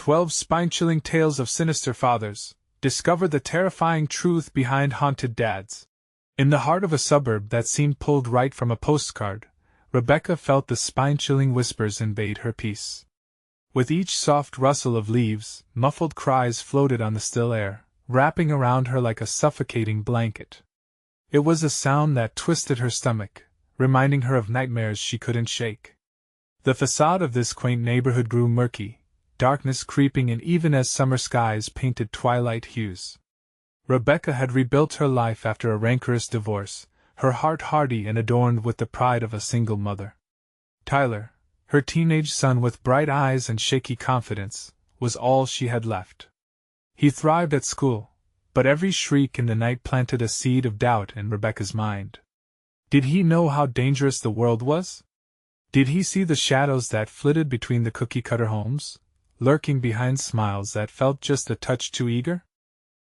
12 Spine-Chilling Tales of Sinister Fathers. Discover the terrifying truth behind haunted dads. In the heart of a suburb that seemed pulled right from a postcard, Rebecca felt the spine-chilling whispers invade her peace. With each soft rustle of leaves, muffled cries floated on the still air, wrapping around her like a suffocating blanket. It was a sound that twisted her stomach, reminding her of nightmares she couldn't shake. The facade of this quaint neighborhood grew murky, darkness creeping in even as summer skies painted twilight hues. Rebecca had rebuilt her life after a rancorous divorce, her heart hardy and adorned with the pride of a single mother. Tyler, her teenage son with bright eyes and shaky confidence, was all she had left. He thrived at school, but every shriek in the night planted a seed of doubt in Rebecca's mind. Did he know how dangerous the world was? Did he see the shadows that flitted between the cookie-cutter homes, lurking behind smiles that felt just a touch too eager?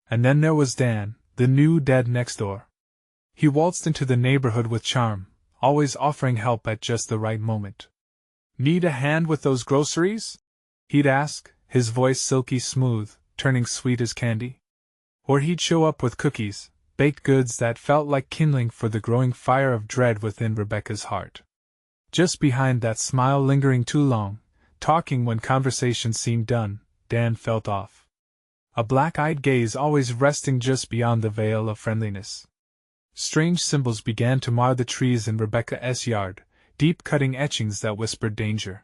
And then there was Dan, the new dad next door. He waltzed into the neighborhood with charm, always offering help at just the right moment. "Need a hand with those groceries?" he'd ask, his voice silky smooth, turning sweet as candy. Or he'd show up with cookies, baked goods that felt like kindling for the growing fire of dread within Rebecca's heart. Just behind that smile lingering too long, talking when conversation seemed done, Dan felt off. A black-eyed gaze always resting just beyond the veil of friendliness. Strange symbols began to mar the trees in Rebecca's yard, deep-cutting etchings that whispered danger.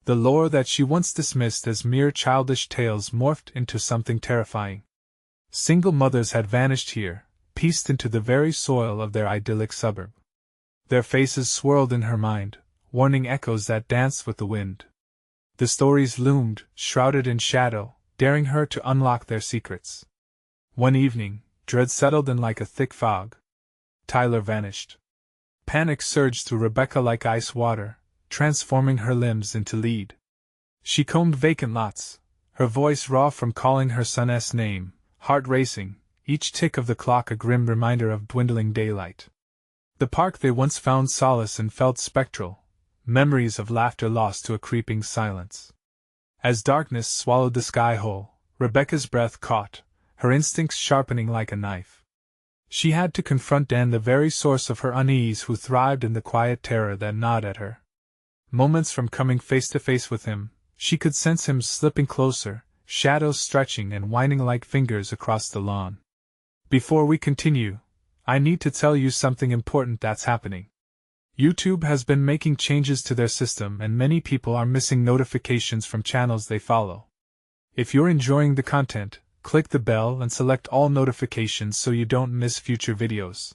The lore that she once dismissed as mere childish tales morphed into something terrifying. Single mothers had vanished here, pieced into the very soil of their idyllic suburb. Their faces swirled in her mind, warning echoes that danced with the wind. The stories loomed, shrouded in shadow, daring her to unlock their secrets. One evening, dread settled in like a thick fog. Tyler vanished. Panic surged through Rebecca like ice water, transforming her limbs into lead. She combed vacant lots, her voice raw from calling her son's name, heart racing, each tick of the clock a grim reminder of dwindling daylight. The park they once found solace in felt spectral, memories of laughter lost to a creeping silence. As darkness swallowed the sky whole, Rebecca's breath caught, her instincts sharpening like a knife. She had to confront Dan, the very source of her unease, who thrived in the quiet terror that gnawed at her. Moments from coming face to face with him, she could sense him slipping closer, shadows stretching and winding like fingers across the lawn. "Before we continue, I need to tell you something important that's happening. YouTube has been making changes to their system and many people are missing notifications from channels they follow. If you're enjoying the content, click the bell and select all notifications so you don't miss future videos.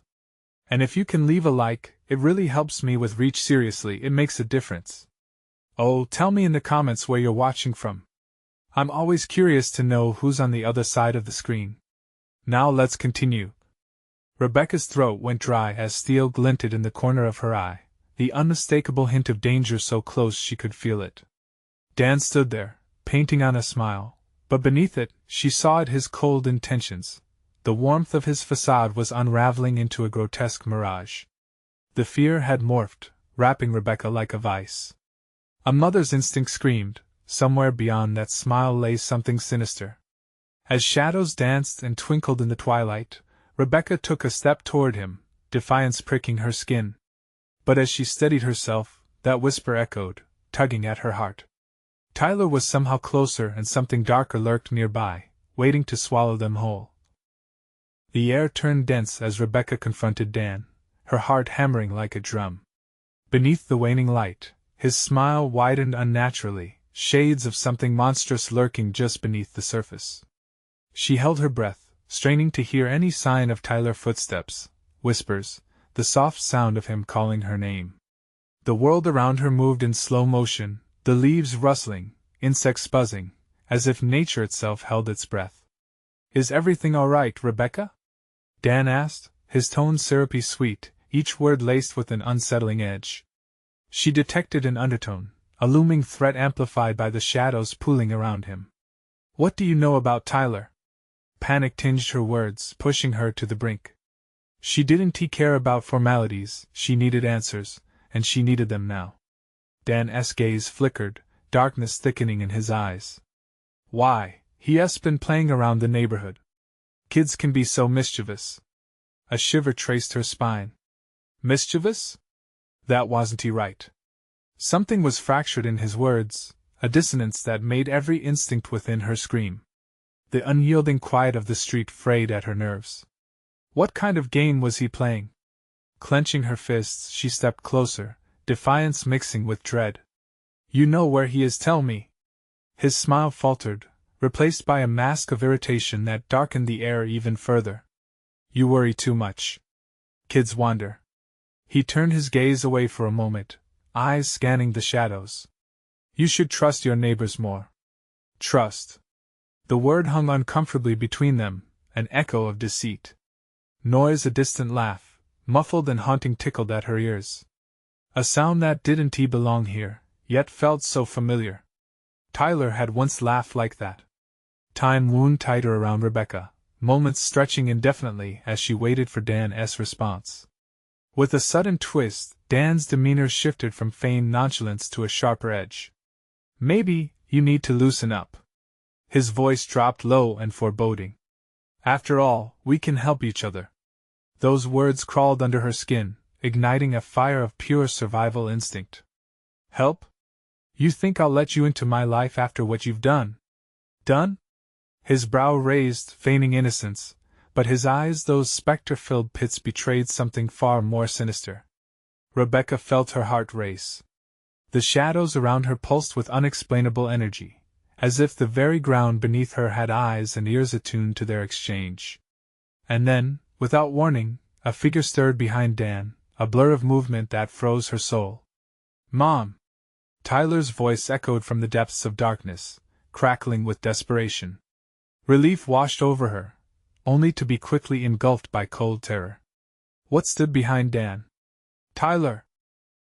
And if you can leave a like, it really helps me with reach. Seriously, it makes a difference. Oh, tell me in the comments where you're watching from. I'm always curious to know who's on the other side of the screen. Now let's continue." Rebecca's throat went dry as steel glinted in the corner of her eye, the unmistakable hint of danger so close she could feel it. Dan stood there, painting on a smile, but beneath it, she saw his cold intentions. The warmth of his facade was unraveling into a grotesque mirage. The fear had morphed, wrapping Rebecca like a vice. A mother's instinct screamed, somewhere beyond that smile lay something sinister. As shadows danced and twinkled in the twilight, Rebecca took a step toward him, defiance pricking her skin. But as she steadied herself, that whisper echoed, tugging at her heart. Tyler was somehow closer and something darker lurked nearby, waiting to swallow them whole. The air turned dense as Rebecca confronted Dan, her heart hammering like a drum. Beneath the waning light, his smile widened unnaturally, shades of something monstrous lurking just beneath the surface. She held her breath, straining to hear any sign of Tyler's footsteps, whispers, the soft sound of him calling her name. The world around her moved in slow motion, the leaves rustling, insects buzzing, as if nature itself held its breath. "Is everything all right, Rebecca?" Dan asked, his tone syrupy sweet, each word laced with an unsettling edge. She detected an undertone, a looming threat amplified by the shadows pooling around him. "What do you know about Tyler?" Panic tinged her words, pushing her to the brink. She didn't care about formalities, she needed answers, and she needed them now. Dan's gaze flickered, darkness thickening in his eyes. Why, he has been playing around the neighborhood. Kids can be so mischievous. A shiver traced her spine. Mischievous? That wasn't he right. Something was fractured in his words, a dissonance that made every instinct within her scream. The unyielding quiet of the street frayed at her nerves. What kind of game was he playing? Clenching her fists, she stepped closer, defiance mixing with dread. You know where he is, tell me. His smile faltered, replaced by a mask of irritation that darkened the air even further. You worry too much. Kids wander. He turned his gaze away for a moment, eyes scanning the shadows. You should trust your neighbors more. Trust. The word hung uncomfortably between them, an echo of deceit. Noise, a distant laugh, muffled and haunting, tickled at her ears. A sound that didn't belong here, yet felt so familiar. Tyler had once laughed like that. Time wound tighter around Rebecca, moments stretching indefinitely as she waited for Dan's response. With a sudden twist, Dan's demeanor shifted from feigned nonchalance to a sharper edge. Maybe you need to loosen up. His voice dropped low and foreboding. After all, we can help each other. Those words crawled under her skin, igniting a fire of pure survival instinct. Help? You think I'll let you into my life after what you've done? Done? His brow raised, feigning innocence, but his eyes, those spectre-filled pits, betrayed something far more sinister. Rebecca felt her heart race. The shadows around her pulsed with unexplainable energy, as if the very ground beneath her had eyes and ears attuned to their exchange. And then, without warning, a figure stirred behind Dan, a blur of movement that froze her soul. Mom! Tyler's voice echoed from the depths of darkness, crackling with desperation. Relief washed over her, only to be quickly engulfed by cold terror. What stood behind Dan? Tyler!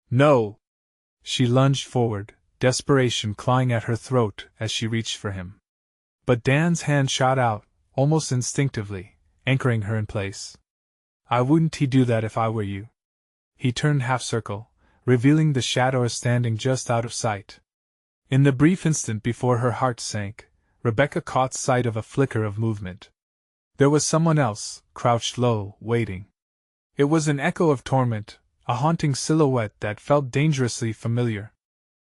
No! She lunged forward, desperation clawing at her throat as she reached for him. But Dan's hand shot out, almost instinctively, anchoring her in place. I wouldn't do that if I were you. He turned half-circle, revealing the shadow standing just out of sight. In the brief instant before her heart sank, Rebecca caught sight of a flicker of movement. There was someone else, crouched low, waiting. It was an echo of torment, a haunting silhouette that felt dangerously familiar.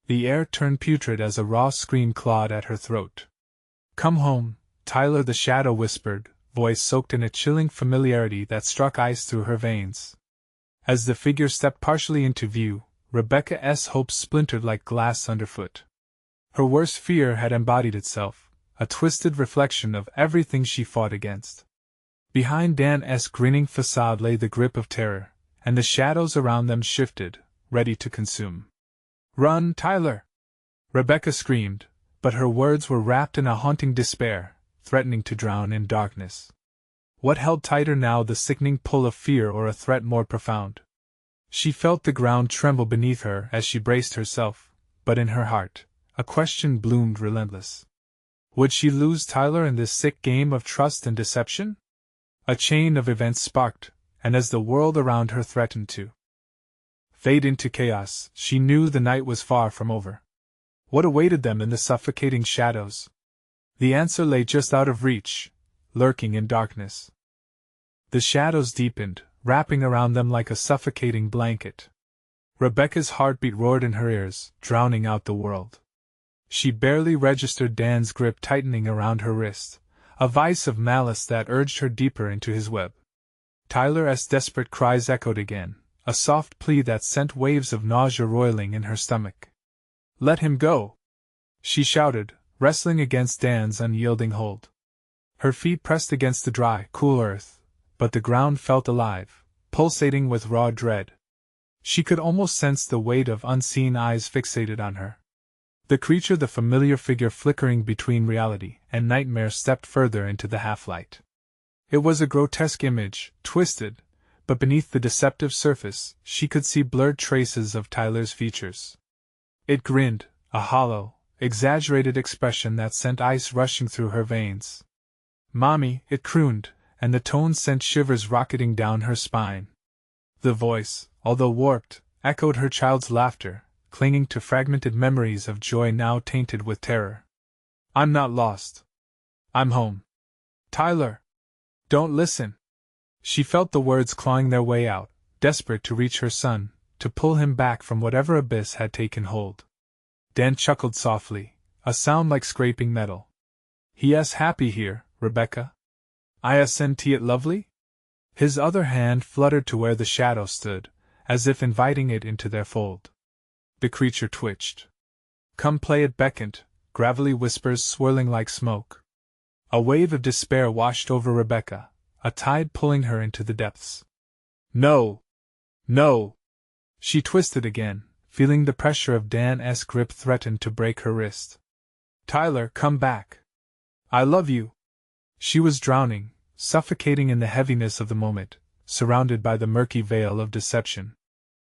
The air turned putrid as a raw scream clawed at her throat. Come home, Tyler, the shadow whispered, voice soaked in a chilling familiarity that struck ice through her veins. As the figure stepped partially into view, Rebecca's hopes splintered like glass underfoot. Her worst fear had embodied itself, a twisted reflection of everything she fought against. Behind Dan's grinning facade lay the grip of terror, and the shadows around them shifted, ready to consume. Run, Tyler! Rebecca screamed, but her words were wrapped in a haunting despair, threatening to drown in darkness. What held tighter now, the sickening pull of fear or a threat more profound? She felt the ground tremble beneath her as she braced herself, but in her heart, a question bloomed relentless. Would she lose Tyler in this sick game of trust and deception? A chain of events sparked, and as the world around her threatened to fade into chaos, she knew the night was far from over. What awaited them in the suffocating shadows? The answer lay just out of reach, lurking in darkness. The shadows deepened, wrapping around them like a suffocating blanket. Rebecca's heartbeat roared in her ears, drowning out the world. She barely registered Dan's grip tightening around her wrist, a vice of malice that urged her deeper into his web. Tyler's desperate cries echoed again, a soft plea that sent waves of nausea roiling in her stomach. Let him go! She shouted, wrestling against Dan's unyielding hold. Her feet pressed against the dry, cool earth, but the ground felt alive, pulsating with raw dread. She could almost sense the weight of unseen eyes fixated on her. The creature, the familiar figure flickering between reality and nightmare, stepped further into the half-light. It was a grotesque image, twisted, but beneath the deceptive surface, she could see blurred traces of Tyler's features. It grinned, a hollow, exaggerated expression that sent ice rushing through her veins. Mommy, it crooned, and the tone sent shivers rocketing down her spine. The voice, although warped, echoed her child's laughter, clinging to fragmented memories of joy now tainted with terror. I'm not lost. I'm home. Tyler! Don't listen! She felt the words clawing their way out, desperate to reach her son, to pull him back from whatever abyss had taken hold. Dan chuckled softly, a sound like scraping metal. He*s happy here, Rebecca? Isn't it lovely? His other hand fluttered to where the shadow stood, as if inviting it into their fold. The creature twitched. Come play it beckoned, gravelly whispers swirling like smoke. A wave of despair washed over Rebecca, a tide pulling her into the depths. No! No! She twisted again, feeling the pressure of Dan's grip threaten to break her wrist. Tyler, come back! I love you! She was drowning, suffocating in the heaviness of the moment, surrounded by the murky veil of deception.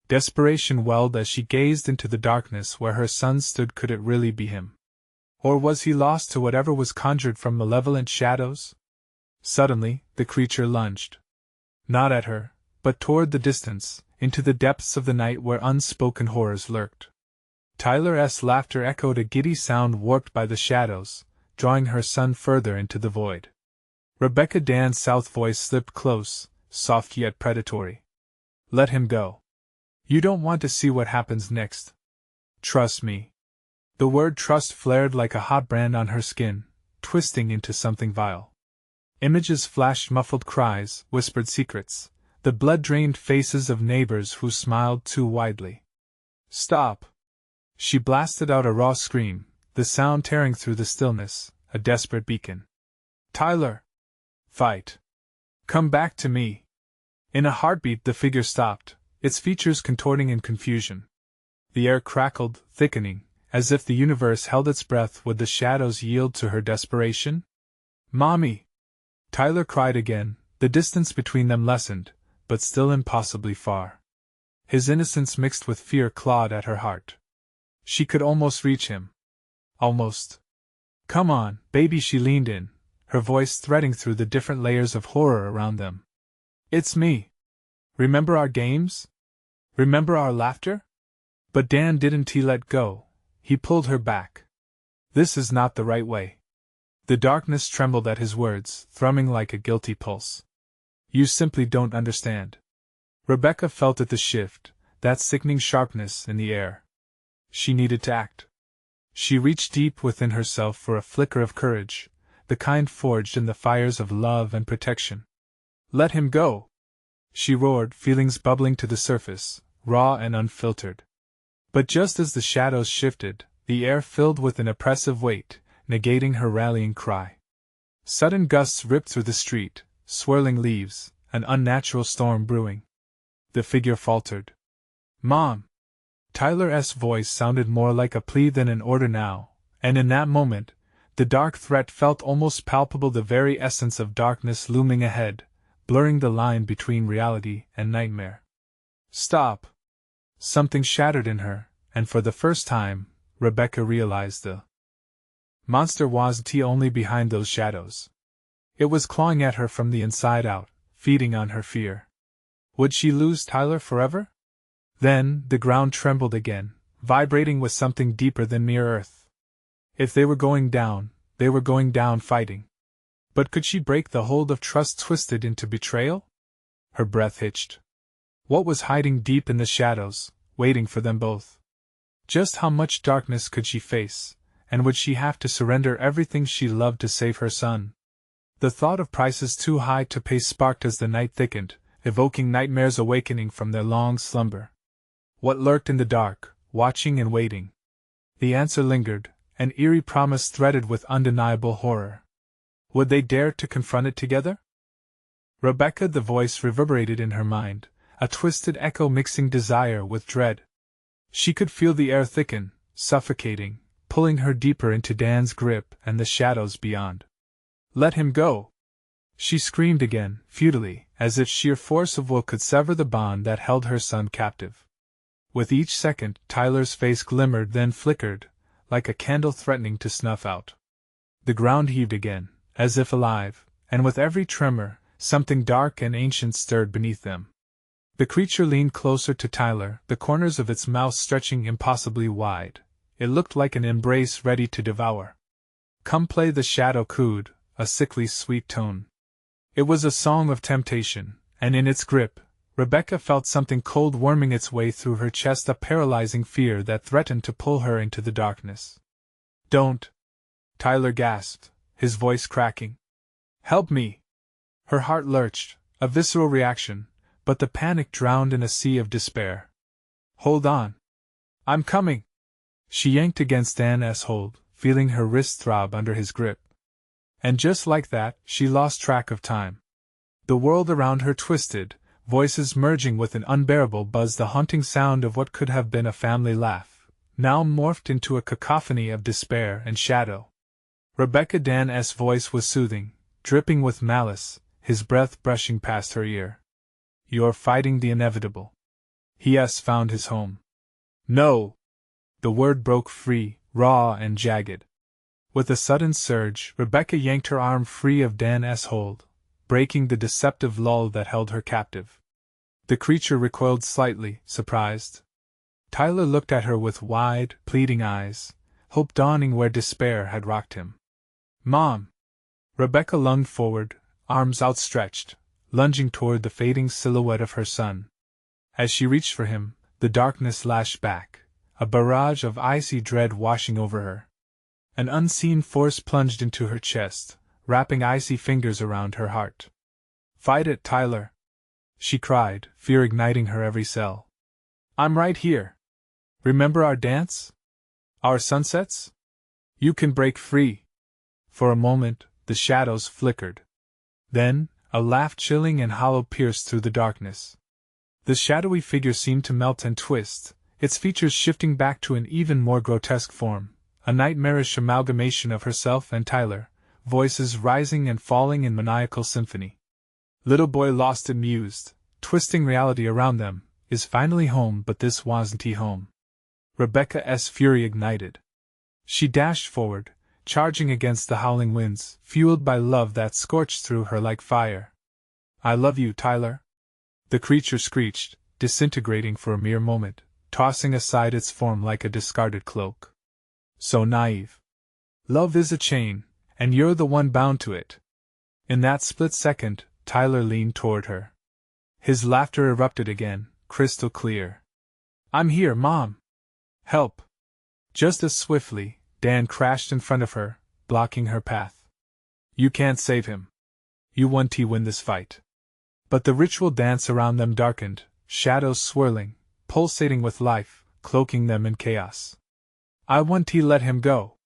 Desperation welled as she gazed into the darkness where her son stood. Could it really be him? Or was he lost to whatever was conjured from malevolent shadows? Suddenly, the creature lunged. Not at her, but toward the distance, into the depths of the night where unspoken horrors lurked. Tyler's laughter echoed, a giddy sound warped by the shadows, drawing her son further into the void. Rebecca Dan's south voice slipped close, soft yet predatory. Let him go. You don't want to see what happens next. Trust me. The word trust flared like a hot brand on her skin, twisting into something vile. Images flashed, muffled cries, whispered secrets, the blood-drained faces of neighbors who smiled too widely. Stop! She blasted out a raw scream, the sound tearing through the stillness, a desperate beacon. Tyler! Fight! Come back to me! In a heartbeat the figure stopped, its features contorting in confusion. The air crackled, thickening, as if the universe held its breath. Would the shadows yield to her desperation? Mommy! Tyler cried again, the distance between them lessened, but still impossibly far. His innocence mixed with fear clawed at her heart. She could almost reach him. Almost. Come on, baby, she leaned in, her voice threading through the different layers of horror around them. It's me. Remember our games? Remember our laughter? But Dan didn't let go. He pulled her back. This is not the right way. The darkness trembled at his words, thrumming like a guilty pulse. You simply don't understand. Rebecca felt it, the shift, that sickening sharpness in the air. She needed to act. She reached deep within herself for a flicker of courage, the kind forged in the fires of love and protection. Let him go! She roared, feelings bubbling to the surface, raw and unfiltered. But just as the shadows shifted, the air filled with an oppressive weight, negating her rallying cry. Sudden gusts ripped through the street, swirling leaves, an unnatural storm brewing. The figure faltered. Mom! Tyler's voice sounded more like a plea than an order now, and in that moment, the dark threat felt almost palpable, the very essence of darkness looming ahead, blurring the line between reality and nightmare. Stop! Something shattered in her, and for the first time, Rebecca realized the monster wasn't only behind those shadows. It was clawing at her from the inside out, feeding on her fear. Would she lose Tyler forever? Then, the ground trembled again, vibrating with something deeper than mere earth. If they were going down, they were going down fighting. But could she break the hold of trust twisted into betrayal? Her breath hitched. What was hiding deep in the shadows, waiting for them both? Just how much darkness could she face, and would she have to surrender everything she loved to save her son? The thought of prices too high to pay sparked as the night thickened, evoking nightmares awakening from their long slumber. What lurked in the dark, watching and waiting? The answer lingered, an eerie promise threaded with undeniable horror. Would they dare to confront it together? Rebecca, the voice reverberated in her mind, a twisted echo mixing desire with dread. She could feel the air thicken, suffocating, pulling her deeper into Dan's grip and the shadows beyond. Let him go! She screamed again, futilely, as if sheer force of will could sever the bond that held her son captive. With each second, Tyler's face glimmered, then flickered, like a candle threatening to snuff out. The ground heaved again, as if alive, and with every tremor, something dark and ancient stirred beneath them. The creature leaned closer to Tyler, the corners of its mouth stretching impossibly wide. It looked like an embrace ready to devour. Come play, the shadow cooed, a sickly sweet tone. It was a song of temptation, and in its grip, Rebecca felt something cold worming its way through her chest, a paralyzing fear that threatened to pull her into the darkness. Don't! Tyler gasped, his voice cracking. Help me! Her heart lurched, a visceral reaction, but the panic drowned in a sea of despair. Hold on! I'm coming! She yanked against Dan's hold, feeling her wrist throb under his grip. And just like that, she lost track of time. The world around her twisted, voices merging with an unbearable buzz, the haunting sound of what could have been a family laugh, now morphed into a cacophony of despair and shadow. Rebecca Dan's voice was soothing, dripping with malice, his breath brushing past her ear. You're fighting the inevitable. He has found his home. No! The word broke free, raw and jagged. With a sudden surge, Rebecca yanked her arm free of Dan's hold, breaking the deceptive lull that held her captive. The creature recoiled slightly, surprised. Tyler looked at her with wide, pleading eyes, hope dawning where despair had rocked him. Mom! Rebecca lunged forward, arms outstretched, lunging toward the fading silhouette of her son. As she reached for him, the darkness lashed back, a barrage of icy dread washing over her. An unseen force plunged into her chest, wrapping icy fingers around her heart. Fight it, Tyler! She cried, fear igniting her every cell. I'm right here. Remember our dance? Our sunsets? You can break free. For a moment, the shadows flickered. Then, a laugh chilling and hollow pierced through the darkness. The shadowy figure seemed to melt and twist, its features shifting back to an even more grotesque form, a nightmarish amalgamation of herself and Tyler, voices rising and falling in maniacal symphony. Little boy lost and mused, twisting reality around them, is finally home, but this wasn't he home. Rebecca's fury ignited. She dashed forward, charging against the howling winds, fueled by love that scorched through her like fire. I love you, Tyler! The creature screeched, disintegrating for a mere moment, tossing aside its form like a discarded cloak. So naive. Love is a chain, and you're the one bound to it. In that split second, Tyler leaned toward her. His laughter erupted again, crystal clear. I'm here, Mom! Help! Just as swiftly, Dan crashed in front of her, blocking her path. You can't save him. You won't win this fight. But the ritual dance around them darkened, shadows swirling, pulsating with life, cloaking them in chaos. I won't let him go.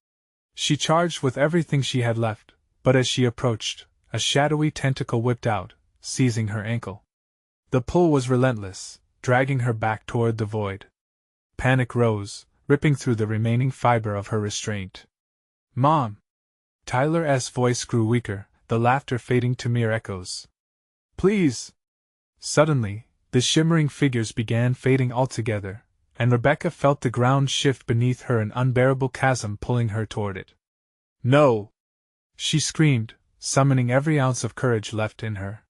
She charged with everything she had left, but as she approached, a shadowy tentacle whipped out, seizing her ankle. The pull was relentless, dragging her back toward the void. Panic rose, ripping through the remaining fiber of her restraint. Mom! Tyler's voice grew weaker, the laughter fading to mere echoes. Please! Suddenly, the shimmering figures began fading altogether, and Rebecca felt the ground shift beneath her, an unbearable chasm pulling her toward it. No! She screamed, summoning every ounce of courage left in her.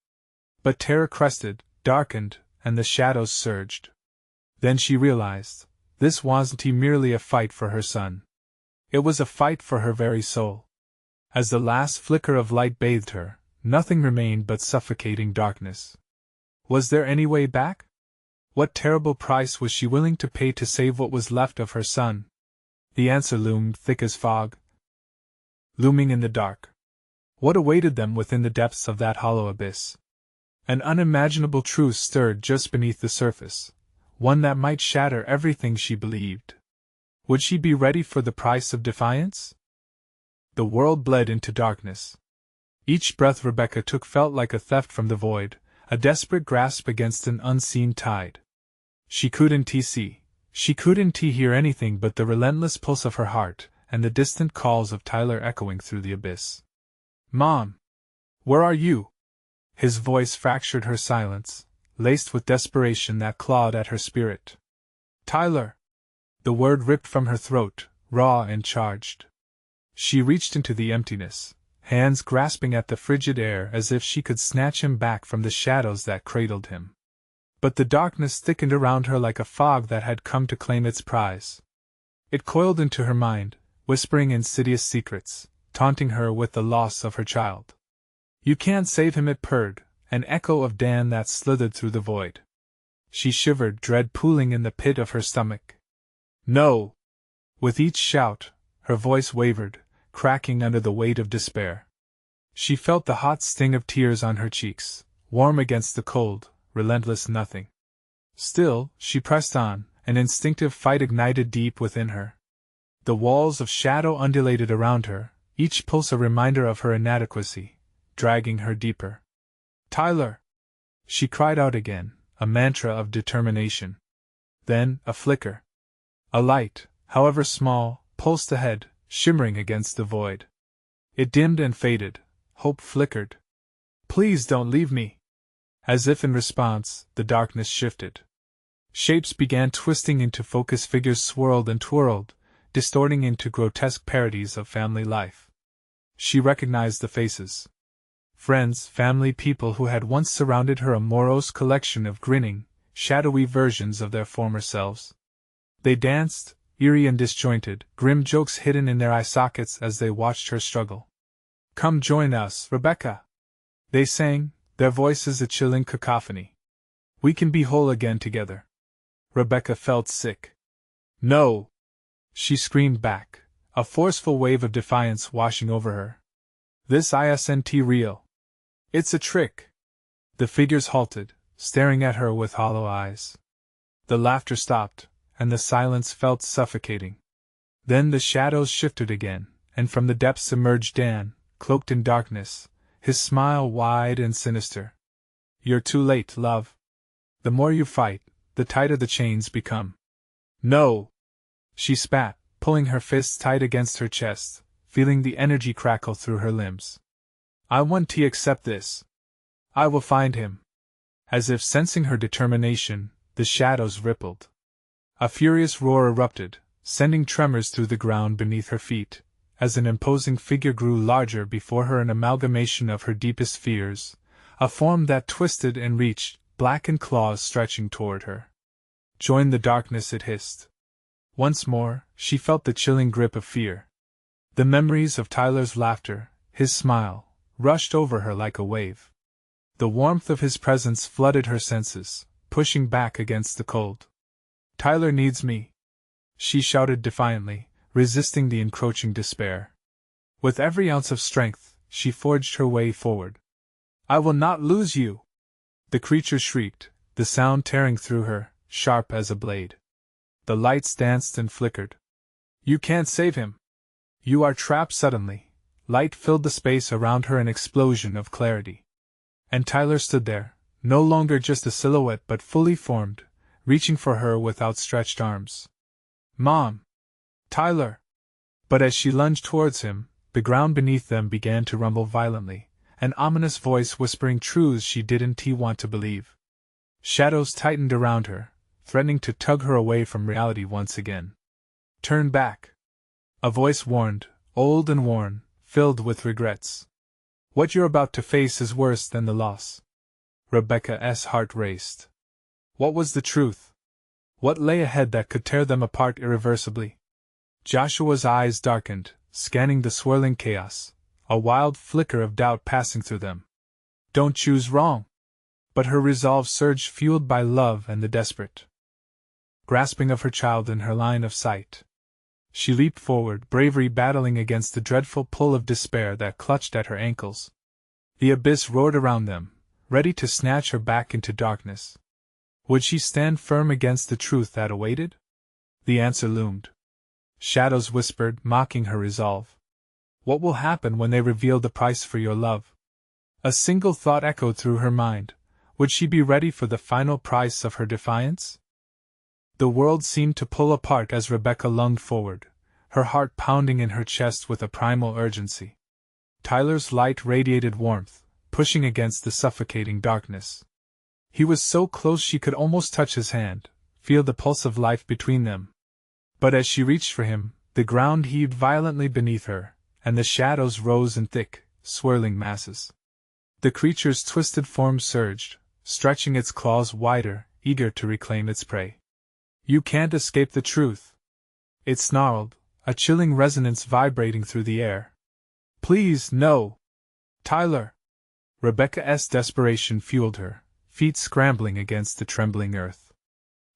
But terror crested, darkened, and the shadows surged. Then she realized, this wasn't merely a fight for her son. It was a fight for her very soul. As the last flicker of light bathed her, nothing remained but suffocating darkness. Was there any way back? What terrible price was she willing to pay to save what was left of her son? The answer loomed thick as fog. Looming in the dark. What awaited them within the depths of that hollow abyss? An unimaginable truth stirred just beneath the surface, one that might shatter everything she believed. Would she be ready for the price of defiance? The world bled into darkness. Each breath Rebecca took felt like a theft from the void, a desperate grasp against an unseen tide. She couldn't see. She couldn't hear anything but the relentless pulse of her heart, and the distant calls of Tyler echoing through the abyss. Mom! Where are you? His voice fractured her silence, laced with desperation that clawed at her spirit. Tyler! The word ripped from her throat, raw and charged. She reached into the emptiness, hands grasping at the frigid air as if she could snatch him back from the shadows that cradled him. But the darkness thickened around her like a fog that had come to claim its prize. It coiled into her mind, whispering insidious secrets, taunting her with the loss of her child. "You can't save him," it purred, an echo of Dan that slithered through the void. She shivered, dread pooling in the pit of her stomach. "No!" With each shout, her voice wavered, cracking under the weight of despair. She felt the hot sting of tears on her cheeks, warm against the cold, relentless nothing. Still, she pressed on, an instinctive fight ignited deep within her. The walls of shadow undulated around her, each pulse a reminder of her inadequacy, dragging her deeper. "Tyler!" She cried out again, a mantra of determination. Then, a flicker. A light, however small, pulsed ahead, shimmering against the void. It dimmed and faded. Hope flickered. "Please don't leave me!" As if in response, the darkness shifted. Shapes began twisting into focus, figures swirled and twirled, distorting into grotesque parodies of family life. She recognized the faces. Friends, family, people who had once surrounded her, a morose collection of grinning, shadowy versions of their former selves. They danced, eerie and disjointed, grim jokes hidden in their eye sockets as they watched her struggle. "Come join us, Rebecca!" they sang, their voices a chilling cacophony. "We can be whole again together." Rebecca felt sick. "No!" she screamed back, a forceful wave of defiance washing over her. "This isn't real. It's a trick." The figures halted, staring at her with hollow eyes. The laughter stopped, and the silence felt suffocating. Then the shadows shifted again, and from the depths emerged Dan, cloaked in darkness, his smile wide and sinister. "You're too late, love. The more you fight, the tighter the chains become." "No!" she spat, pulling her fists tight against her chest, feeling the energy crackle through her limbs. "I want to accept this. I will find him." As if sensing her determination, the shadows rippled. A furious roar erupted, sending tremors through the ground beneath her feet, as an imposing figure grew larger before her, an amalgamation of her deepest fears, a form that twisted and reached, blackened claws stretching toward her. "Join the darkness," it hissed. Once more, she felt the chilling grip of fear. The memories of Tyler's laughter, his smile, rushed over her like a wave. The warmth of his presence flooded her senses, pushing back against the cold. "Tyler needs me," she shouted defiantly, resisting the encroaching despair. With every ounce of strength, she forged her way forward. "I will not lose you!" the creature shrieked, the sound tearing through her, sharp as a blade. The lights danced and flickered. "You can't save him! You are trapped!" Suddenly, light filled the space around her, an explosion of clarity. And Tyler stood there, no longer just a silhouette but fully formed, reaching for her with outstretched arms. "Mom! Tyler!" But as she lunged towards him, the ground beneath them began to rumble violently, an ominous voice whispering truths she didn't want to believe. Shadows tightened around her, threatening to tug her away from reality once again. "Turn back!" a voice warned, old and worn, filled with regrets. "What you're about to face is worse than the loss." Rebecca's heart raced. What was the truth? What lay ahead that could tear them apart irreversibly? Joshua's eyes darkened, scanning the swirling chaos, a wild flicker of doubt passing through them. "Don't choose wrong!" But her resolve surged, fueled by love and the desperate grasping of her child in her line of sight. She leaped forward, bravery battling against the dreadful pull of despair that clutched at her ankles. The abyss roared around them, ready to snatch her back into darkness. Would she stand firm against the truth that awaited? The answer loomed. Shadows whispered, mocking her resolve. "What will happen when they reveal the price for your love?" A single thought echoed through her mind. Would she be ready for the final price of her defiance? The world seemed to pull apart as Rebecca lunged forward, her heart pounding in her chest with a primal urgency. Tyler's light radiated warmth, pushing against the suffocating darkness. He was so close she could almost touch his hand, feel the pulse of life between them. But as she reached for him, the ground heaved violently beneath her, and the shadows rose in thick, swirling masses. The creature's twisted form surged, stretching its claws wider, eager to reclaim its prey. "You can't escape the truth!" it snarled, a chilling resonance vibrating through the air. Please, no! Tyler! Rebecca's desperation fueled her, feet scrambling against the trembling earth.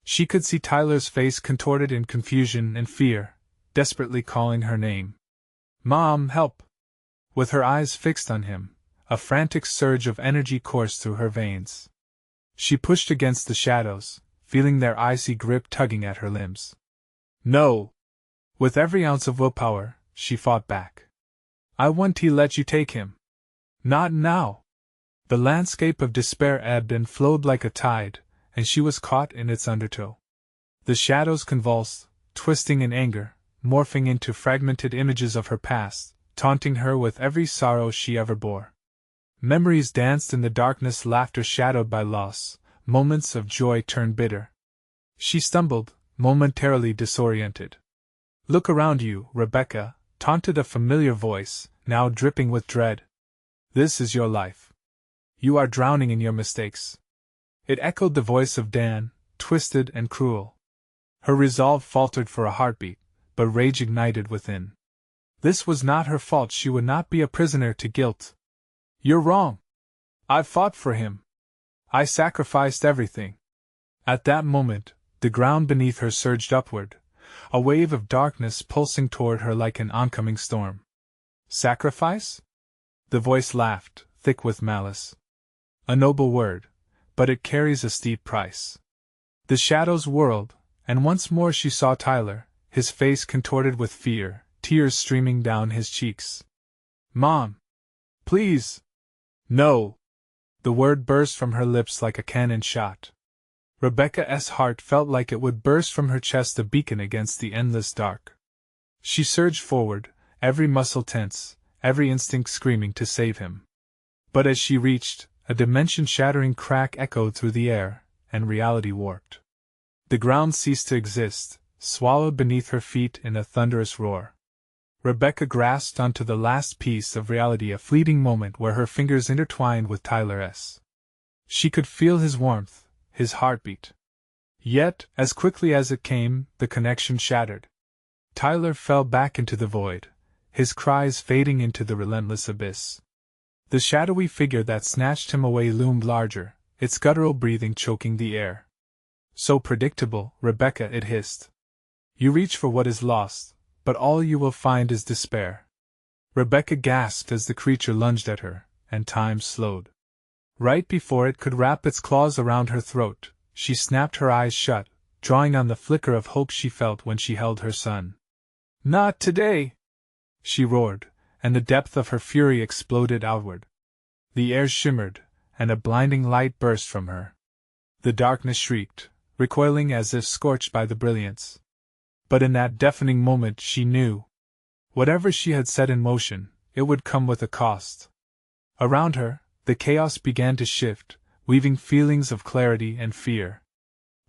She could see Tyler's face contorted in confusion and fear, desperately calling her name. Mom, help! With her eyes fixed on him, a frantic surge of energy coursed through her veins. She pushed against the shadows, feeling their icy grip tugging at her limbs. No! With every ounce of willpower, she fought back. I won't let you take him. Not now! The landscape of despair ebbed and flowed like a tide, and she was caught in its undertow. The shadows convulsed, twisting in anger, morphing into fragmented images of her past, taunting her with every sorrow she ever bore. Memories danced in the darkness, laughter shadowed by loss, moments of joy turned bitter. She stumbled, momentarily disoriented. Look around you, Rebecca, taunted a familiar voice, now dripping with dread. This is your life. You are drowning in your mistakes. It echoed the voice of Dan, twisted and cruel. Her resolve faltered for a heartbeat, but rage ignited within. This was not her fault. She would not be a prisoner to guilt. You're wrong. I fought for him. I sacrificed everything. At that moment, the ground beneath her surged upward, a wave of darkness pulsing toward her like an oncoming storm. Sacrifice? The voice laughed, thick with malice. A noble word, but it carries a steep price. The shadows whirled, and once more she saw Tyler, his face contorted with fear, tears streaming down his cheeks. Mom! Please! No! The word burst from her lips like a cannon shot. Rebecca's heart felt like it would burst from her chest, a beacon against the endless dark. She surged forward, every muscle tense, every instinct screaming to save him. But as she reached, a dimension-shattering crack echoed through the air, and reality warped. The ground ceased to exist, swallowed beneath her feet in a thunderous roar. Rebecca grasped onto the last piece of reality, a fleeting moment where her fingers intertwined with Tyler's. She could feel his warmth, his heartbeat. Yet, as quickly as it came, the connection shattered. Tyler fell back into the void, his cries fading into the relentless abyss. The shadowy figure that snatched him away loomed larger, its guttural breathing choking the air. So predictable, Rebecca, it hissed. You reach for what is lost, but all you will find is despair. Rebecca gasped as the creature lunged at her, and time slowed. Right before it could wrap its claws around her throat, she snapped her eyes shut, drawing on the flicker of hope she felt when she held her son. Not today! She roared, and the depth of her fury exploded outward. The air shimmered, and a blinding light burst from her. The darkness shrieked, recoiling as if scorched by the brilliance. But in that deafening moment she knew. Whatever she had set in motion, it would come with a cost. Around her, the chaos began to shift, weaving feelings of clarity and fear.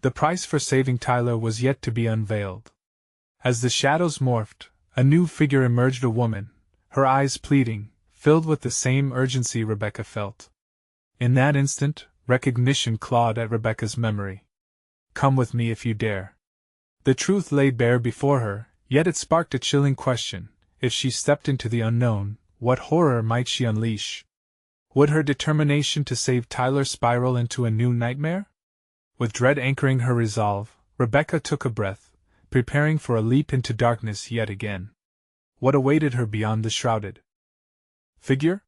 The price for saving Tyler was yet to be unveiled. As the shadows morphed, a new figure emerged, a woman, her eyes pleading, filled with the same urgency Rebecca felt. In that instant, recognition clawed at Rebecca's memory. Come with me if you dare. The truth lay bare before her, yet it sparked a chilling question. If she stepped into the unknown, what horror might she unleash? Would her determination to save Tyler spiral into a new nightmare? With dread anchoring her resolve, Rebecca took a breath, preparing for a leap into darkness yet again. What awaited her beyond the shrouded figure?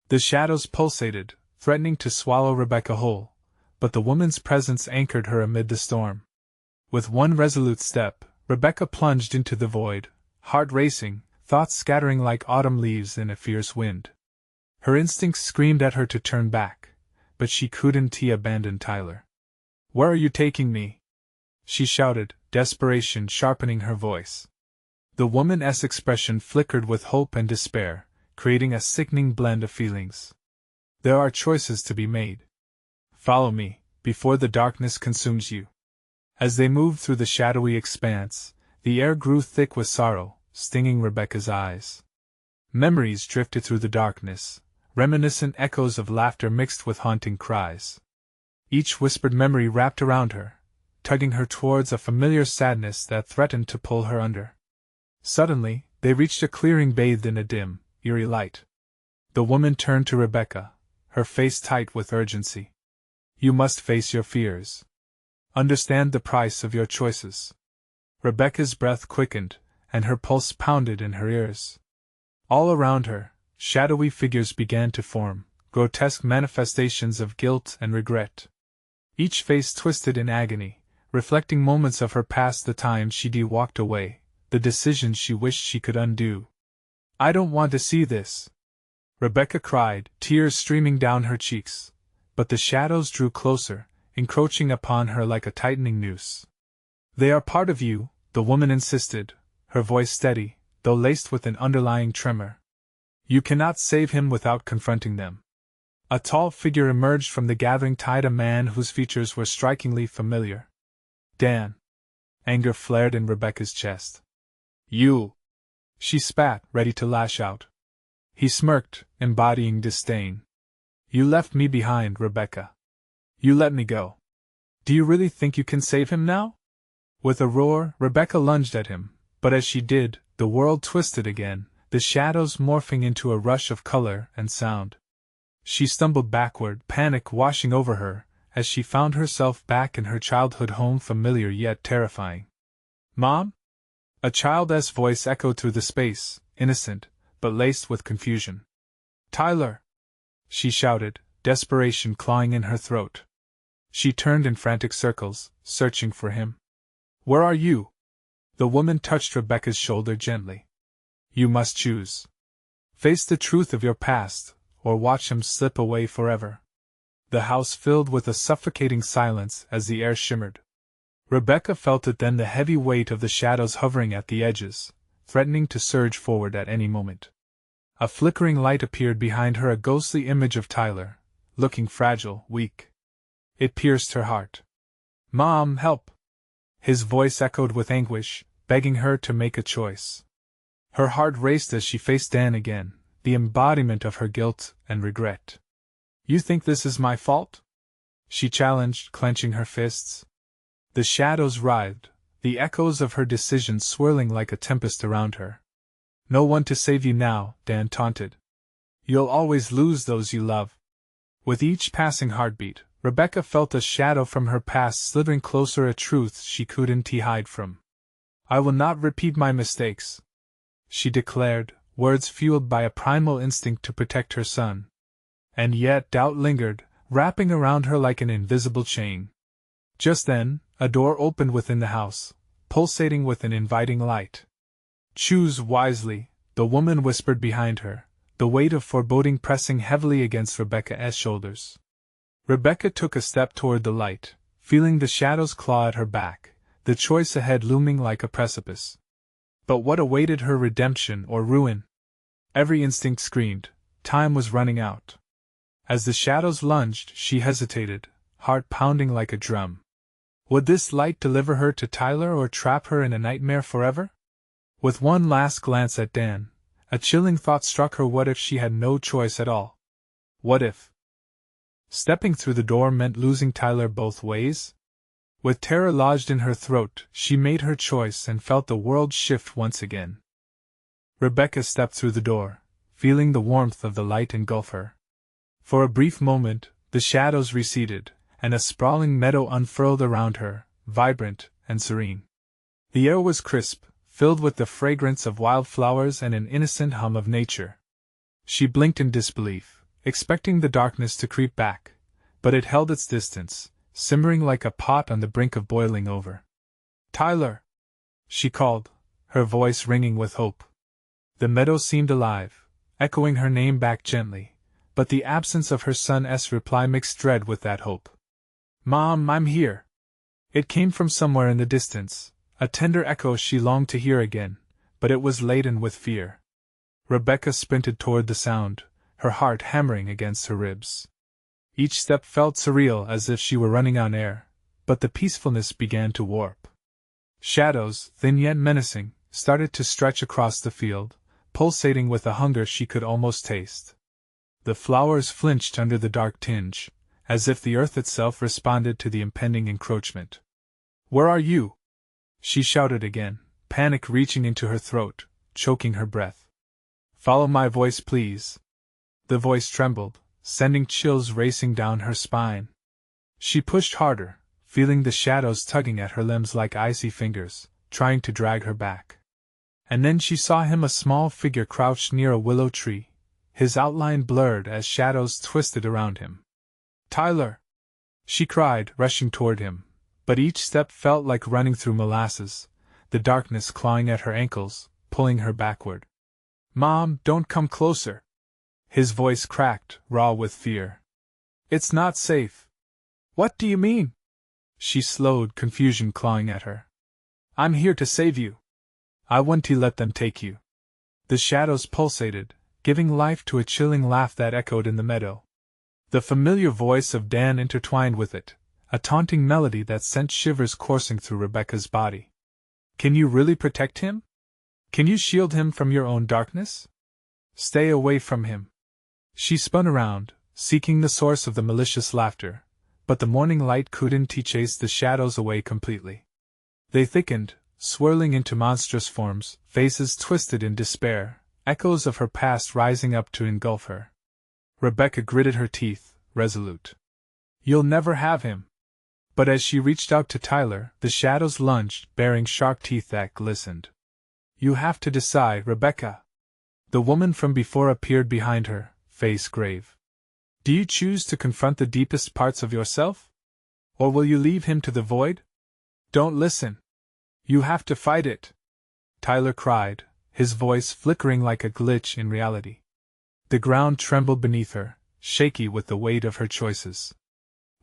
The shadows pulsated, threatening to swallow Rebecca whole, but the woman's presence anchored her amid the storm. With one resolute step, Rebecca plunged into the void, heart racing, thoughts scattering like autumn leaves in a fierce wind. Her instincts screamed at her to turn back, but she couldn't abandon Tyler. Where are you taking me? She shouted, desperation sharpening her voice. The woman's expression flickered with hope and despair, creating a sickening blend of feelings. There are choices to be made. Follow me, before the darkness consumes you. As they moved through the shadowy expanse, the air grew thick with sorrow, stinging Rebecca's eyes. Memories drifted through the darkness, reminiscent echoes of laughter mixed with haunting cries. Each whispered memory wrapped around her, tugging her towards a familiar sadness that threatened to pull her under. Suddenly, they reached a clearing bathed in a dim, eerie light. The woman turned to Rebecca, her face tight with urgency. You must face your fears. Understand the price of your choices. Rebecca's breath quickened, and her pulse pounded in her ears. All around her, shadowy figures began to form, grotesque manifestations of guilt and regret. Each face twisted in agony, reflecting moments of her past, the times she walked away, the decisions she wished she could undo. I don't want to see this, Rebecca cried, tears streaming down her cheeks. But the shadows drew closer, encroaching upon her like a tightening noose. They are part of you, the woman insisted, her voice steady, though laced with an underlying tremor. You cannot save him without confronting them. A tall figure emerged from the gathering tide, a man whose features were strikingly familiar. Dan. Anger flared in Rebecca's chest. You! She spat, ready to lash out. He smirked, embodying disdain. You left me behind, Rebecca. You let me go. Do you really think you can save him now? With a roar, Rebecca lunged at him, but as she did, the world twisted again, the shadows morphing into a rush of color and sound. She stumbled backward, panic washing over her, as she found herself back in her childhood home, familiar yet terrifying. Mom? A child's voice echoed through the space, innocent, but laced with confusion. Tyler! She shouted, desperation clawing in her throat. She turned in frantic circles, searching for him. Where are you? The woman touched Rebecca's shoulder gently. You must choose. Face the truth of your past, or watch him slip away forever. The house filled with a suffocating silence as the air shimmered. Rebecca felt it then, the heavy weight of the shadows hovering at the edges, threatening to surge forward at any moment. A flickering light appeared behind her, a ghostly image of Tyler, looking fragile, weak. It pierced her heart. Mom, help! His voice echoed with anguish, begging her to make a choice. Her heart raced as she faced Dan again, the embodiment of her guilt and regret. You think this is my fault? She challenged, clenching her fists. The shadows writhed, the echoes of her decision swirling like a tempest around her. No one to save you now, Dan taunted. You'll always lose those you love. With each passing heartbeat, Rebecca felt a shadow from her past slithering closer, a truth she couldn't hide from. I will not repeat my mistakes, she declared, words fueled by a primal instinct to protect her son. And yet doubt lingered, wrapping around her like an invisible chain. Just then, a door opened within the house, pulsating with an inviting light. Choose wisely, the woman whispered behind her, the weight of foreboding pressing heavily against Rebecca's shoulders. Rebecca took a step toward the light, feeling the shadows claw at her back, the choice ahead looming like a precipice. But what awaited her, redemption or ruin? Every instinct screamed, time was running out. As the shadows lunged, she hesitated, heart pounding like a drum. Would this light deliver her to Tyler or trap her in a nightmare forever? With one last glance at Dan, a chilling thought struck her. What if she had no choice at all? What if stepping through the door meant losing Tyler both ways? With terror lodged in her throat, she made her choice and felt the world shift once again. Rebecca stepped through the door, feeling the warmth of the light engulf her. For a brief moment, the shadows receded, and a sprawling meadow unfurled around her, vibrant and serene. The air was crisp, filled with the fragrance of wildflowers and an innocent hum of nature. She blinked in disbelief, expecting the darkness to creep back, but it held its distance, simmering like a pot on the brink of boiling over. Tyler! She called, her voice ringing with hope. The meadow seemed alive, echoing her name back gently, but the absence of her son's reply mixed dread with that hope. Mom, I'm here! It came from somewhere in the distance, a tender echo she longed to hear again, but it was laden with fear. Rebecca sprinted toward the sound, her heart hammering against her ribs. Each step felt surreal, as if she were running on air, but the peacefulness began to warp. Shadows, thin yet menacing, started to stretch across the field, pulsating with a hunger she could almost taste. The flowers flinched under the dark tinge, as if the earth itself responded to the impending encroachment. Where are you? She shouted again, panic reaching into her throat, choking her breath. Follow my voice, please. The voice trembled, sending chills racing down her spine. She pushed harder, feeling the shadows tugging at her limbs like icy fingers, trying to drag her back. And then she saw him, a small figure crouched near a willow tree, his outline blurred as shadows twisted around him. Tyler! She cried, rushing toward him, but each step felt like running through molasses, the darkness clawing at her ankles, pulling her backward. Mom, don't come closer! His voice cracked, raw with fear. It's not safe. What do you mean? She slowed, confusion clawing at her. I'm here to save you. I won't to let them take you. The shadows pulsated, giving life to a chilling laugh that echoed in the meadow. The familiar voice of Dan intertwined with it, a taunting melody that sent shivers coursing through Rebecca's body. Can you really protect him? Can you shield him from your own darkness? Stay away from him. She spun around, seeking the source of the malicious laughter, but the morning light couldn't chase the shadows away completely. They thickened, swirling into monstrous forms, faces twisted in despair, echoes of her past rising up to engulf her. Rebecca gritted her teeth, resolute. You'll never have him. But as she reached out to Tyler, the shadows lunged, baring sharp teeth that glistened. You have to decide, Rebecca. The woman from before appeared behind her, face grave. Do you choose to confront the deepest parts of yourself? Or will you leave him to the void? Don't listen. You have to fight it, Tyler cried, his voice flickering like a glitch in reality. The ground trembled beneath her, shaky with the weight of her choices.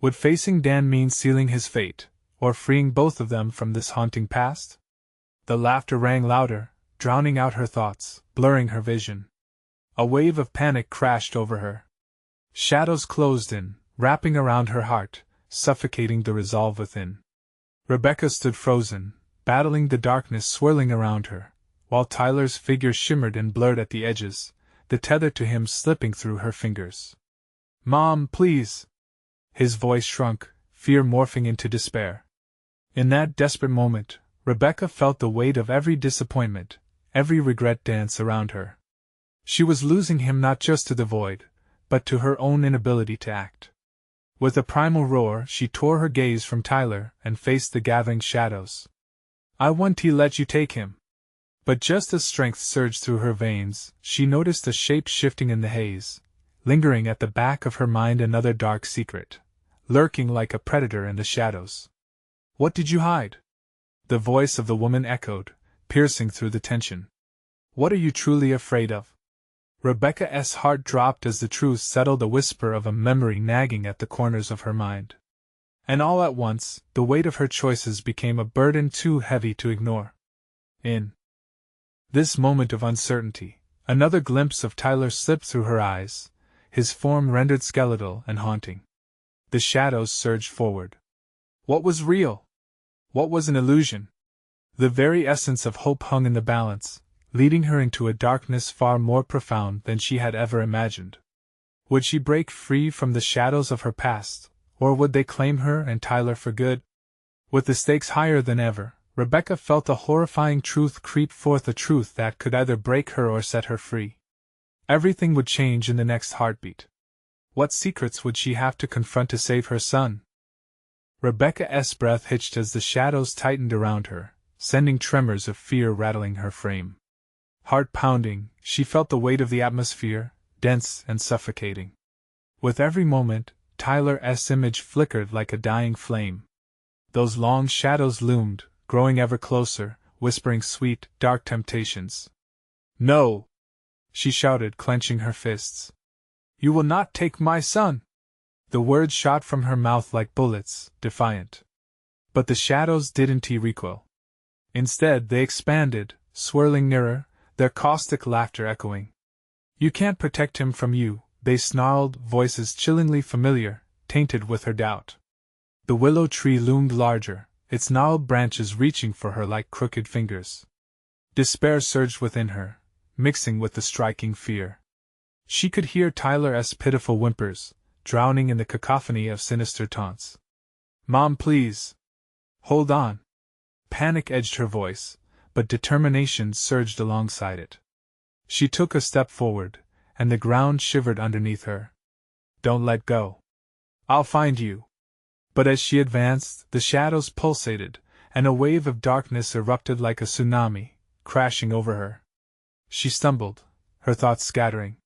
Would facing Dan mean sealing his fate, or freeing both of them from this haunting past? The laughter rang louder, drowning out her thoughts, blurring her vision. A wave of panic crashed over her. Shadows closed in, wrapping around her heart, suffocating the resolve within. Rebecca stood frozen, battling the darkness swirling around her, while Tyler's figure shimmered and blurred at the edges, the tether to him slipping through her fingers. Mom, please! His voice shrunk, fear morphing into despair. In that desperate moment, Rebecca felt the weight of every disappointment, every regret dance around her. She was losing him not just to the void, but to her own inability to act. With a primal roar, she tore her gaze from Tyler and faced the gathering shadows. I want to let you take him. But just as strength surged through her veins, she noticed a shape shifting in the haze, lingering at the back of her mind, another dark secret, lurking like a predator in the shadows. What did you hide? The voice of the woman echoed, piercing through the tension. What are you truly afraid of? Rebecca's heart dropped as the truth settled, a whisper of a memory nagging at the corners of her mind. And all at once, the weight of her choices became a burden too heavy to ignore. In this moment of uncertainty, another glimpse of Tyler slipped through her eyes, his form rendered skeletal and haunting. The shadows surged forward. What was real? What was an illusion? The very essence of hope hung in the balance, leading her into a darkness far more profound than she had ever imagined. Would she break free from the shadows of her past, or would they claim her and Tyler for good? With the stakes higher than ever, Rebecca felt a horrifying truth creep forth, a truth that could either break her or set her free. Everything would change in the next heartbeat. What secrets would she have to confront to save her son? Rebecca's breath hitched as the shadows tightened around her, sending tremors of fear rattling her frame. Heart pounding, she felt the weight of the atmosphere, dense and suffocating. With every moment, Tyler's image flickered like a dying flame. Those long shadows loomed, growing ever closer, whispering sweet, dark temptations. No! She shouted, clenching her fists. You will not take my son! The words shot from her mouth like bullets, defiant. But the shadows didn't recoil. Instead, they expanded, swirling nearer, their caustic laughter echoing. You can't protect him from you, they snarled, voices chillingly familiar, tainted with her doubt. The willow tree loomed larger, its gnarled branches reaching for her like crooked fingers. Despair surged within her, mixing with the striking fear. She could hear Tyler's pitiful whimpers, drowning in the cacophony of sinister taunts. Mom, please! Hold on! Panic edged her voice, but determination surged alongside it. She took a step forward, and the ground shivered underneath her. Don't let go. I'll find you. But as she advanced, the shadows pulsated, and a wave of darkness erupted like a tsunami, crashing over her. She stumbled, her thoughts scattering.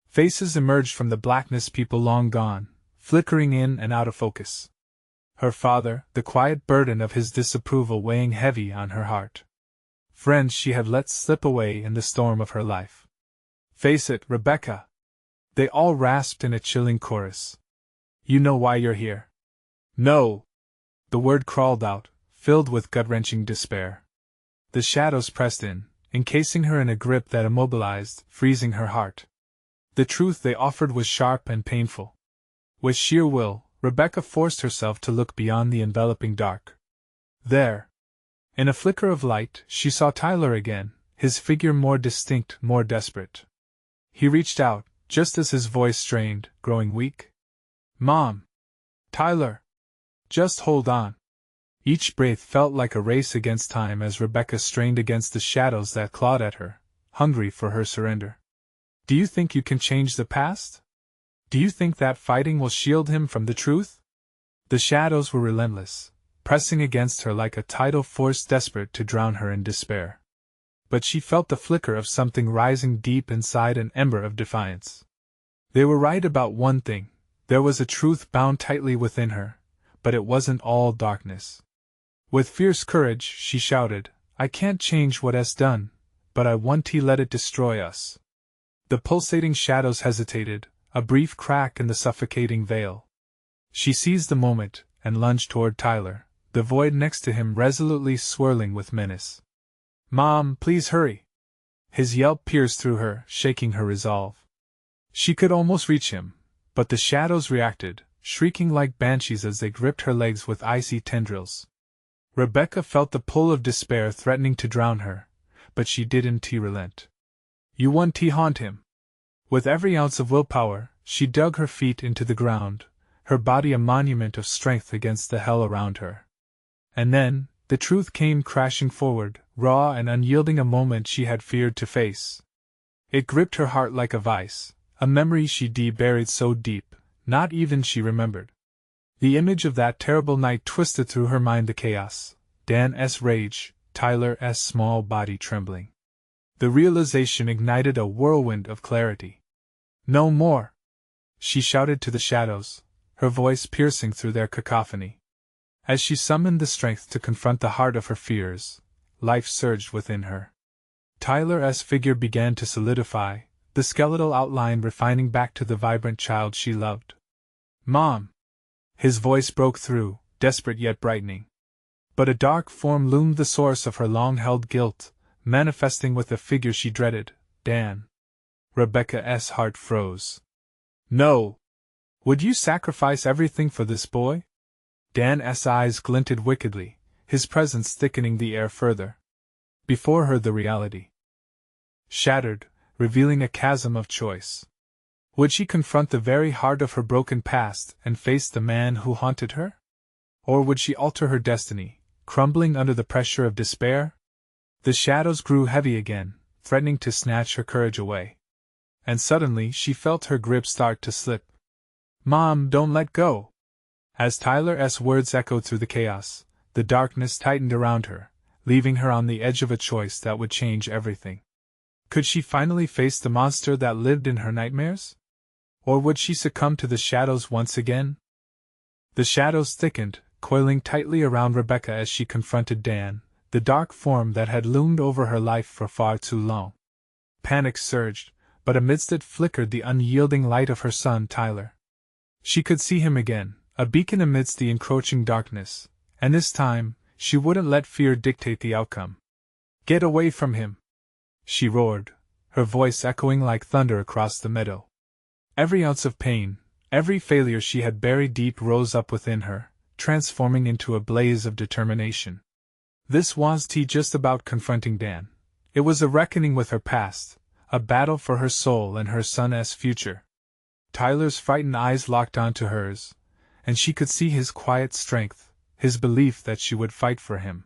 Faces emerged from the blackness, people long gone, flickering in and out of focus. Her father, the quiet burden of his disapproval weighing heavy on her heart. Friends she had let slip away in the storm of her life. Face it, Rebecca! They all rasped in a chilling chorus. You know why you're here. No! The word crawled out, filled with gut-wrenching despair. The shadows pressed in, encasing her in a grip that immobilized, freezing her heart. The truth they offered was sharp and painful. With sheer will, Rebecca forced herself to look beyond the enveloping dark. There, in a flicker of light, she saw Tyler again, his figure more distinct, more desperate. He reached out, just as his voice strained, growing weak. Mom! Tyler! Just hold on. Each breath felt like a race against time as Rebecca strained against the shadows that clawed at her, hungry for her surrender. Do you think you can change the past? Do you think that fighting will shield him from the truth? The shadows were relentless, pressing against her like a tidal force desperate to drown her in despair. But she felt the flicker of something rising deep inside, an ember of defiance. They were right about one thing. There was a truth bound tightly within her, but it wasn't all darkness. With fierce courage, she shouted, I can't change what has done, but I won't let it destroy us. The pulsating shadows hesitated, a brief crack in the suffocating veil. She seized the moment, and lunged toward Tyler, the void next to him resolutely swirling with menace. Mom, please hurry! His yelp pierced through her, shaking her resolve. She could almost reach him, but the shadows reacted, shrieking like banshees as they gripped her legs with icy tendrils. Rebecca felt the pull of despair threatening to drown her, but she didn't relent. You won't haunt him. With every ounce of willpower, she dug her feet into the ground, her body a monument of strength against the hell around her. And then, the truth came crashing forward, raw and unyielding, a moment she had feared to face. It gripped her heart like a vice, a memory she'd buried so deep, not even she remembered. The image of that terrible night twisted through her mind, the chaos, Dan's rage, Tyler's small body trembling. The realization ignited a whirlwind of clarity. No more! She shouted to the shadows, her voice piercing through their cacophony. As she summoned the strength to confront the heart of her fears, life surged within her. Tyler's figure began to solidify, the skeletal outline refining back to the vibrant child she loved. Mom! His voice broke through, desperate yet brightening. But a dark form loomed, the source of her long-held guilt, manifesting with the figure she dreaded, Dan. Rebecca's heart froze. No! Would you sacrifice everything for this boy? Dan's eyes glinted wickedly, his presence thickening the air further. Before her the reality shattered, revealing a chasm of choice. Would she confront the very heart of her broken past and face the man who haunted her? Or would she alter her destiny, crumbling under the pressure of despair? The shadows grew heavy again, threatening to snatch her courage away. And suddenly she felt her grip start to slip. Mom, don't let go! As Tyler's words echoed through the chaos, the darkness tightened around her, leaving her on the edge of a choice that would change everything. Could she finally face the monster that lived in her nightmares? Or would she succumb to the shadows once again? The shadows thickened, coiling tightly around Rebecca as she confronted Dan, the dark form that had loomed over her life for far too long. Panic surged, but amidst it flickered the unyielding light of her son Tyler. She could see him again, a beacon amidst the encroaching darkness, and this time, she wouldn't let fear dictate the outcome. Get away from him! She roared, her voice echoing like thunder across the meadow. Every ounce of pain, every failure she had buried deep rose up within her, transforming into a blaze of determination. This wasn't just about confronting Dan. It was a reckoning with her past, a battle for her soul and her son's future. Tyler's frightened eyes locked onto hers, and she could see his quiet strength, his belief that she would fight for him.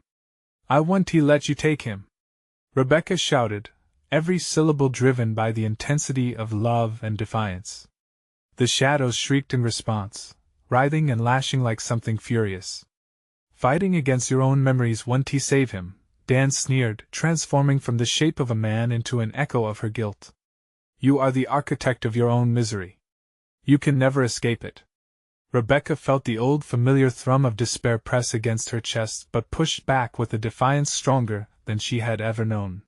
I won't let you take him! Rebecca shouted, every syllable driven by the intensity of love and defiance. The shadows shrieked in response, writhing and lashing like something furious. Fighting against your own memories won't save him, Dan sneered, transforming from the shape of a man into an echo of her guilt. You are the architect of your own misery. You can never escape it. Rebecca felt the old familiar thrum of despair press against her chest but pushed back with a defiance stronger than she had ever known.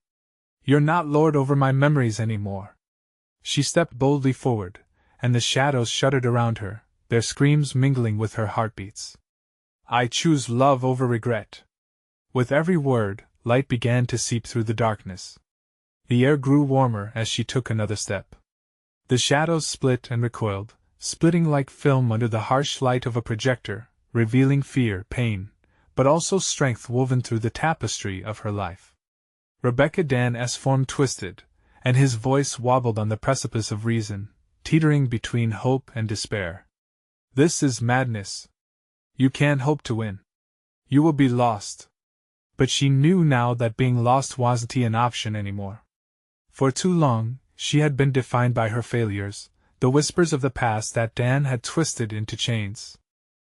You're not lord over my memories anymore. She stepped boldly forward, and the shadows shuddered around her, their screams mingling with her heartbeats. I choose love over regret. With every word, light began to seep through the darkness. The air grew warmer as she took another step. The shadows split and recoiled, splitting like film under the harsh light of a projector, revealing fear, pain, but also strength woven through the tapestry of her life. Rebecca Dan's form twisted, and his voice wobbled on the precipice of reason, teetering between hope and despair. This is madness. You can't hope to win. You will be lost. But she knew now that being lost wasn't an option anymore. For too long, she had been defined by her failures, the whispers of the past that Dan had twisted into chains.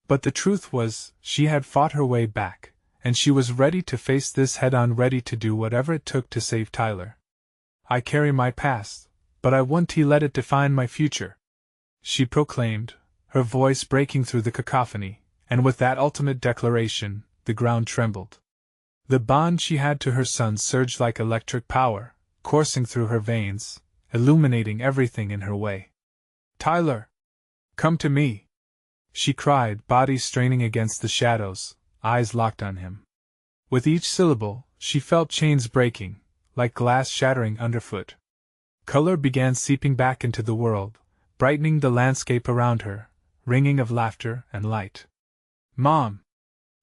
But the truth was, she had fought her way back, and she was ready to face this head-on, ready to do whatever it took to save Tyler. I carry my past, but I won't let it define my future, she proclaimed, her voice breaking through the cacophony, and with that ultimate declaration, the ground trembled. The bond she had to her son surged like electric power, coursing through her veins, illuminating everything in her way. Tyler! Come to me! She cried, body straining against the shadows, eyes locked on him. With each syllable, she felt chains breaking, like glass shattering underfoot. Color began seeping back into the world, brightening the landscape around her, ringing of laughter and light. Mom!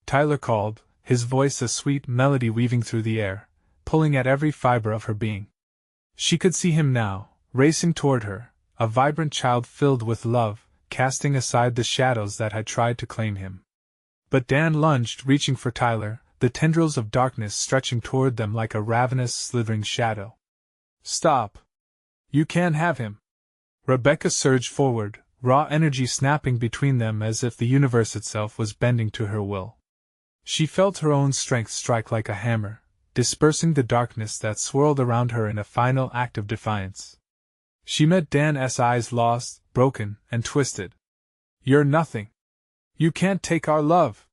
Tyler called, his voice a sweet melody weaving through the air, pulling at every fiber of her being. She could see him now, racing toward her, a vibrant child filled with love, casting aside the shadows that had tried to claim him. But Dan lunged, reaching for Tyler, the tendrils of darkness stretching toward them like a ravenous, slithering shadow. Stop! You can't have him! Rebecca surged forward, raw energy snapping between them as if the universe itself was bending to her will. She felt her own strength strike like a hammer, dispersing the darkness that swirled around her in a final act of defiance. She met Dan's eyes, lost, broken, and twisted. You're nothing. You can't take our love.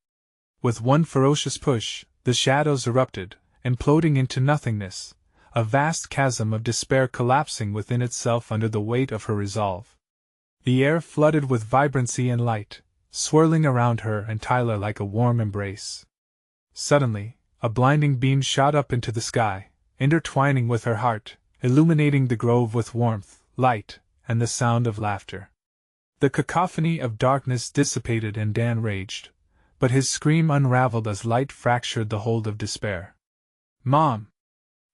With one ferocious push, the shadows erupted, imploding into nothingness, a vast chasm of despair collapsing within itself under the weight of her resolve. The air flooded with vibrancy and light, swirling around her and Tyler like a warm embrace. Suddenly, a blinding beam shot up into the sky, intertwining with her heart, illuminating the grove with warmth, light, and the sound of laughter. The cacophony of darkness dissipated and Dan raged, but his scream unraveled as light fractured the hold of despair. Mom!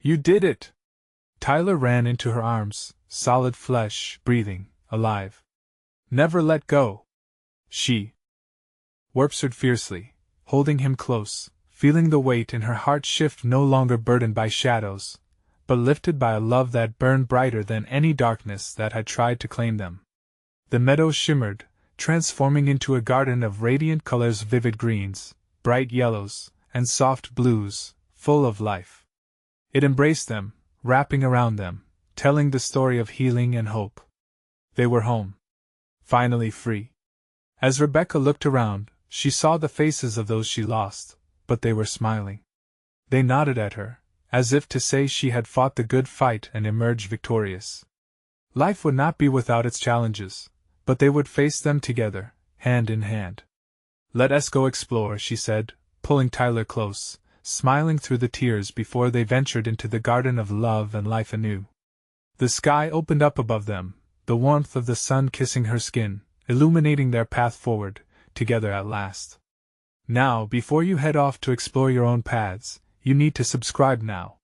You did it! Tyler ran into her arms, solid flesh, breathing, alive. Never let go! She whispered fiercely, holding him close, feeling the weight in her heart shift, no longer burdened by shadows, but lifted by a love that burned brighter than any darkness that had tried to claim them. The meadow shimmered, transforming into a garden of radiant colors, vivid greens, bright yellows, and soft blues, full of life. It embraced them, wrapping around them, telling the story of healing and hope. They were home. Finally free. As Rebecca looked around, she saw the faces of those she lost, but they were smiling. They nodded at her, as if to say she had fought the good fight and emerged victorious. Life would not be without its challenges, but they would face them together, hand in hand. Let us go explore, she said, pulling Tyler close, smiling through the tears before they ventured into the garden of love and life anew. The sky opened up above them, the warmth of the sun kissing her skin, illuminating their path forward, together at last. Now, before you head off to explore your own paths, you need to subscribe now.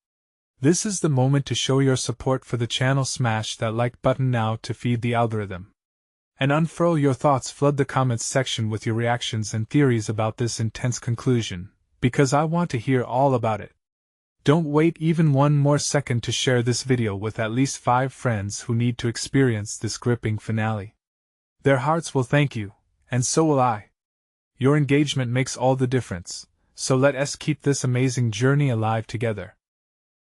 This is the moment to show your support for the channel. Smash that like button now to feed the algorithm. And unfurl your thoughts, flood the comments section with your reactions and theories about this intense conclusion, because I want to hear all about it. Don't wait even one more second to share this video with at least 5 friends who need to experience this gripping finale. Their hearts will thank you, and so will I. Your engagement makes all the difference, so let us keep this amazing journey alive together.